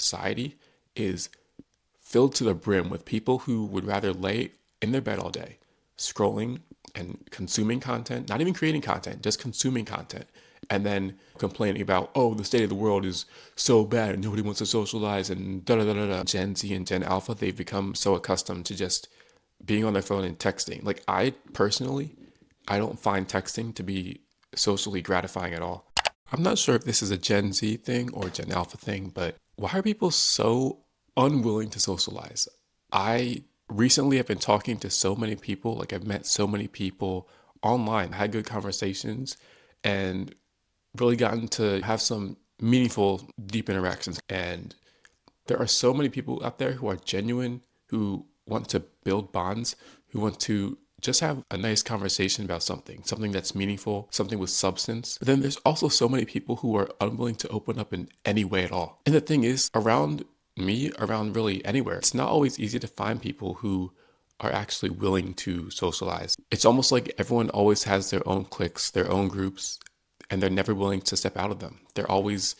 society is filled to the brim with people who would rather lay in their bed all day, scrolling and consuming content, not even creating content, just consuming content, and then complaining about, oh, the state of the world is so bad and nobody wants to socialize and da da da da da. Gen Z and Gen Alpha, they've become so accustomed to just being on their phone and texting. Like, I personally, I don't find texting to be socially gratifying at all. I'm not sure if this is a Gen Z thing or Gen Alpha thing, but why are people so unwilling to socialize? I recently have been talking to so many people, like I've met so many people online, had good conversations, and really gotten to have some meaningful, deep interactions. And there are so many people out there who are genuine, who want to build bonds, who want to just have a nice conversation about something that's meaningful, something with substance. But then there's also so many people who are unwilling to open up in any way at all. And the thing is, around me, around really anywhere, it's not always easy to find people who are actually willing to socialize. It's almost like everyone always has their own cliques, their own groups, and they're never willing to step out of them. They're always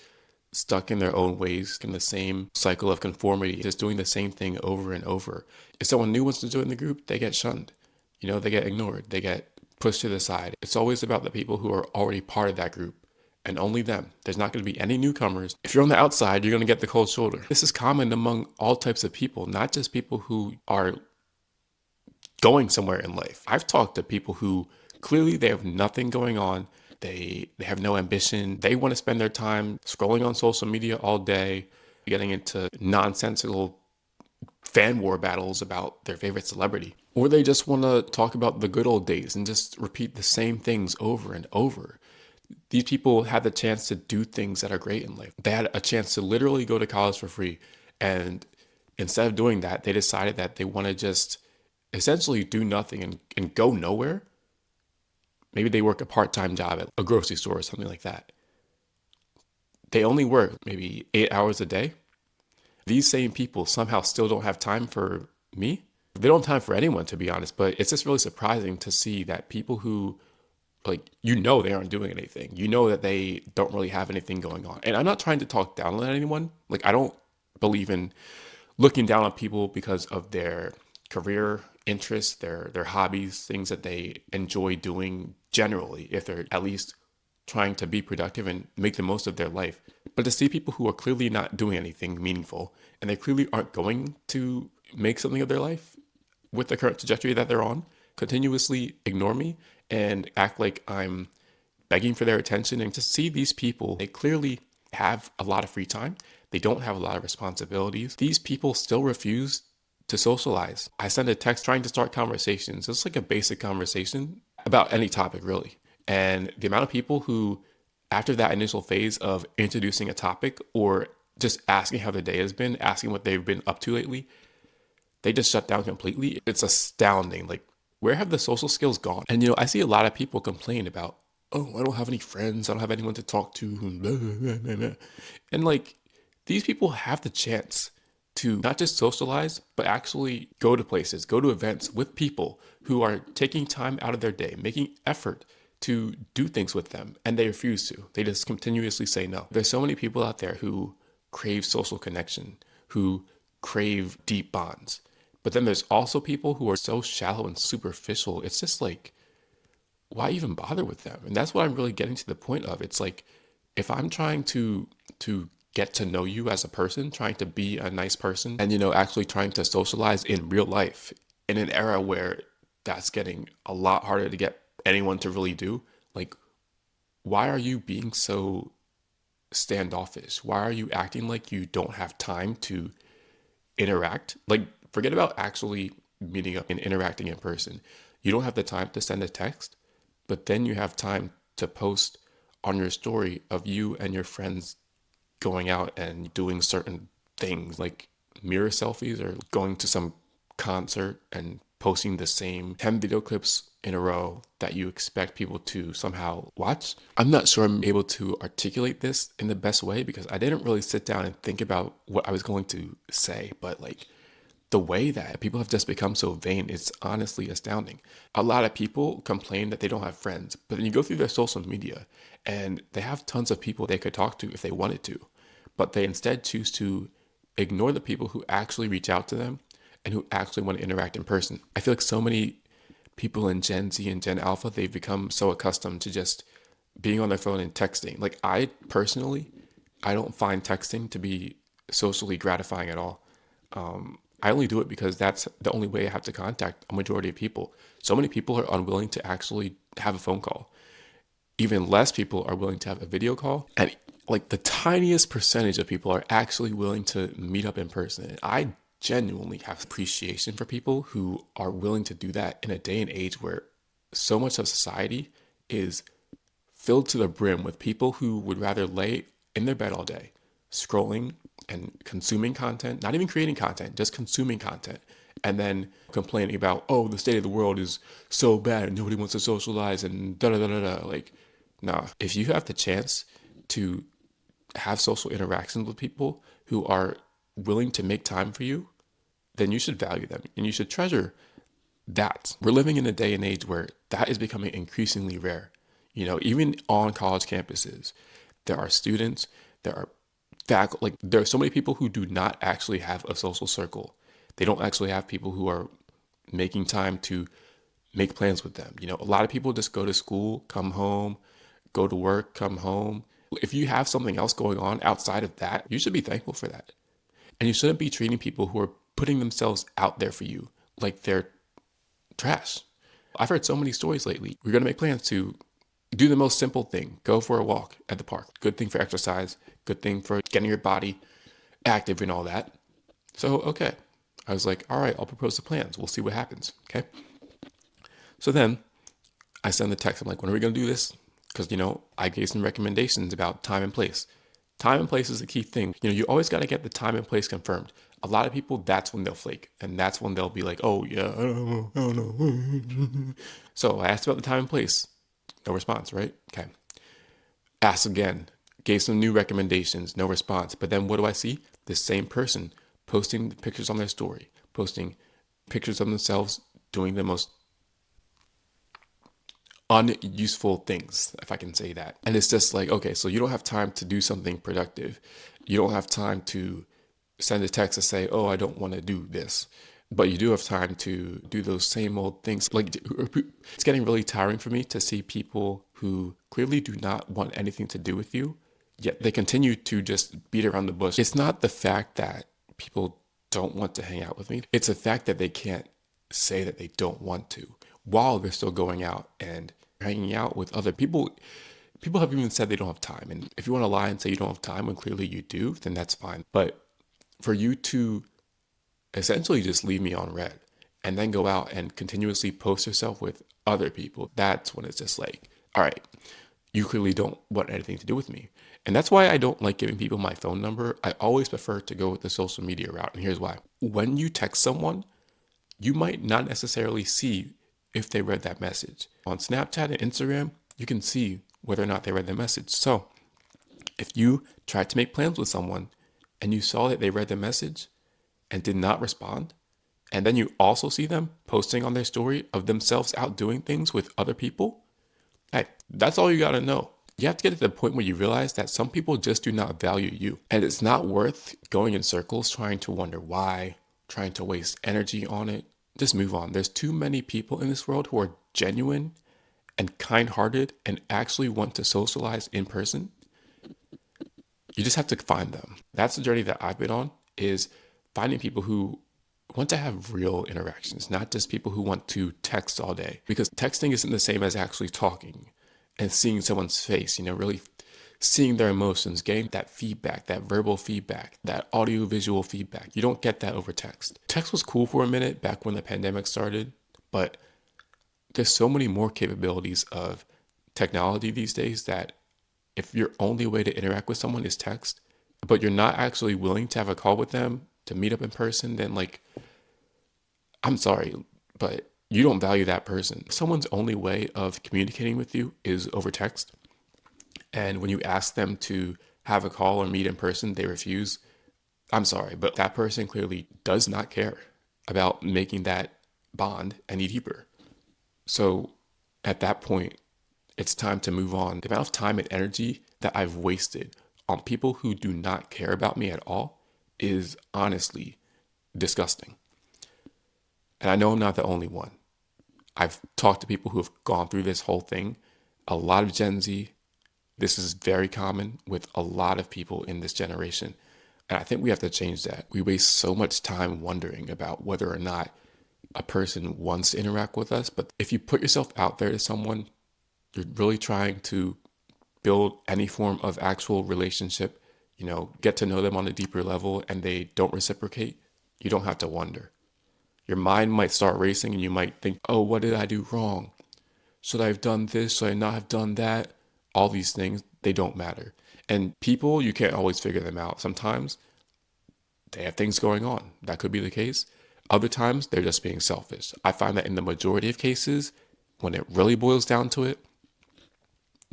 stuck in their own ways, in the same cycle of conformity, just doing the same thing over and over. If someone new wants to join the group, they get shunned. They get ignored. They get pushed to the side. It's always about the people who are already part of that group and only them. There's not going to be any newcomers. If you're on the outside, you're going to get the cold shoulder. This is common among all types of people, not just people who are going somewhere in life. I've talked to people who clearly they have nothing going on. They have no ambition. They want to spend their time scrolling on social media all day, getting into nonsensical fan war battles about their favorite celebrity. Or they just want to talk about the good old days and just repeat the same things over and over. These people had the chance to do things that are great in life. They had a chance to literally go to college for free. And instead of doing that, they decided that they want to just essentially do nothing and go nowhere. Maybe they work a part-time job at a grocery store or something like that. They only work maybe 8 hours a day. These same people somehow still don't have time for me. They don't have time for anyone, to be honest, but it's just really surprising to see that people who, like, they aren't doing anything. That they don't really have anything going on. And I'm not trying to talk down on anyone. Like, I don't believe in looking down on people because of their career interests, their hobbies, things that they enjoy doing generally, if they're at least trying to be productive and make the most of their life. But to see people who are clearly not doing anything meaningful and they clearly aren't going to make something of their life with the current trajectory that they're on, continuously ignore me and act like I'm begging for their attention, and to see these people, they clearly have a lot of free time. They don't have a lot of responsibilities. These people still refuse to socialize. I send a text trying to start conversations. It's like a basic conversation about any topic, really. And the amount of people who, after that initial phase of introducing a topic or just asking how their day has been, asking what they've been up to lately, they just shut down completely. It's astounding. Like, where have the social skills gone? And, I see a lot of people complain about, oh, I don't have any friends. I don't have anyone to talk to. And like, these people have the chance to not just socialize, but actually go to places, go to events with people who are taking time out of their day, making effort to do things with them, and they refuse to. They just continuously say no. There's so many people out there who crave social connection, who crave deep bonds. But then there's also people who are so shallow and superficial. It's just like, why even bother with them? And that's what I'm really getting to the point of. It's like, if I'm trying to get to know you as a person, trying to be a nice person, and actually trying to socialize in real life in an era where that's getting a lot harder to get anyone to really do, like, why are you being so standoffish? Why are you acting like you don't have time to interact? Like, forget about actually meeting up and interacting in person. You don't have the time to send a text, but then you have time to post on your story of you and your friends going out and doing certain things like mirror selfies or going to some concert and posting the same 10 video clips in a row that you expect people to somehow watch. I'm not sure I'm able to articulate this in the best way because I didn't really sit down and think about what I was going to say, but like, the way that people have just become so vain is honestly astounding. A lot of people complain that they don't have friends, but then you go through their social media and they have tons of people they could talk to if they wanted to, but they instead choose to ignore the people who actually reach out to them and who actually want to interact in person. I feel like so many people in Gen Z and Gen Alpha, they've become so accustomed to just being on their phone and texting. Like I personally, I don't find texting to be socially gratifying at all. I only do it because that's the only way I have to contact a majority of people. So many people are unwilling to actually have a phone call. Even less people are willing to have a video call. And like the tiniest percentage of people are actually willing to meet up in person. And I genuinely have appreciation for people who are willing to do that in a day and age where so much of society is filled to the brim with people who would rather lay in their bed all day, scrolling and consuming content, not even creating content, just consuming content, and then complaining about, oh, the state of the world is so bad and nobody wants to socialize and da da da da da. Like, nah, if you have the chance to have social interactions with people who are willing to make time for you, then you should value them and you should treasure that. We're living in a day and age where that is becoming increasingly rare. You know, even on college campuses, there are students, there are faculty, like there are so many people who do not actually have a social circle. They don't actually have people who are making time to make plans with them. You know, a lot of people just go to school, come home, go to work, come home. If you have something else going on outside of that, you should be thankful for that. And you shouldn't be treating people who are putting themselves out there for you like they're trash. I've heard so many stories lately. We're going to make plans to do the most simple thing, go for a walk at the park. Good thing for exercise, good thing for getting your body active and all that. So, okay. I was like, all right, I'll propose the plans. We'll see what happens. Okay. So then I send the text. I'm like, when are we going to do this? Because, you know, I gave some recommendations about time and place. Time and place is the key thing. You know, you always got to get the time and place confirmed. A lot of people, that's when they'll flake. And that's when they'll be like, oh, yeah, I don't know. So I asked about the time and place. No response, right? Okay. Asked again. Gave some new recommendations. No response. But then what do I see? The same person posting pictures on their story, posting pictures of themselves doing the most unuseful things, if I can say that. And it's just like, okay, so you don't have time to do something productive. You don't have time to send a text to say, oh, I don't want to do this. But you do have time to do those same old things. Like, it's getting really tiring for me to see people who clearly do not want anything to do with you, yet they continue to just beat around the bush. It's not the fact that people don't want to hang out with me. It's the fact that they can't say that they don't want to while they're still going out and hanging out with other people. People have even said they don't have time. And if you want to lie and say you don't have time when clearly you do, then that's fine. But for you to essentially just leave me on red and then go out and continuously post yourself with other people, that's when it's just like, all right, you clearly don't want anything to do with me. And that's why I don't like giving people my phone number. I always prefer to go with the social media route. And here's why. When you text someone, you might not necessarily see if they read that message. On Snapchat and Instagram, you can see whether or not they read the message. So if you tried to make plans with someone and you saw that they read the message and did not respond, and then you also see them posting on their story of themselves out doing things with other people, hey, that's all you got to know. You have to get to the point where you realize that some people just do not value you. And it's not worth going in circles trying to wonder why, trying to waste energy on it. Just move on. There's too many people in this world who are genuine and kind-hearted and actually want to socialize in person. You just have to find them. That's the journey that I've been on, is finding people who want to have real interactions, not just people who want to text all day. Because texting isn't the same as actually talking and seeing someone's face, you know, really seeing their emotions, getting that feedback, that verbal feedback, that audio visual feedback. You don't get that over text. Text was cool for a minute back when the pandemic started, but there's so many more capabilities of technology these days that if your only way to interact with someone is text, but you're not actually willing to have a call with them, to meet up in person, then like, I'm sorry, but you don't value that person. Someone's only way of communicating with you is over text. And when you ask them to have a call or meet in person, they refuse. I'm sorry, but that person clearly does not care about making that bond any deeper. So at that point, it's time to move on. The amount of time and energy that I've wasted on people who do not care about me at all is honestly disgusting. And I know I'm not the only one. I've talked to people who have gone through this whole thing. A lot of Gen Z, this is very common with a lot of people in this generation. And I think we have to change that. We waste so much time wondering about whether or not a person wants to interact with us. But if you put yourself out there to someone, you're really trying to build any form of actual relationship, get to know them on a deeper level, and they don't reciprocate, you don't have to wonder. Your mind might start racing and you might think, oh, what did I do wrong? Should I have done this? Should I not have done that? All these things, they don't matter. And people, you can't always figure them out. Sometimes they have things going on. That could be the case. Other times, they're just being selfish. I find that in the majority of cases, when it really boils down to it,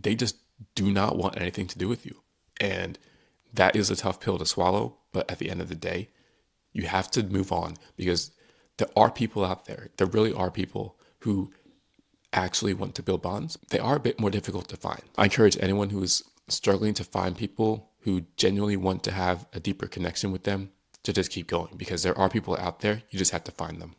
they just do not want anything to do with you. And that is a tough pill to swallow. But at the end of the day, you have to move on because there are people out there. There really are people who actually want to build bonds. They are a bit more difficult to find. I encourage anyone who is struggling to find people who genuinely want to have a deeper connection with them to just keep going because there are people out there. You just have to find them.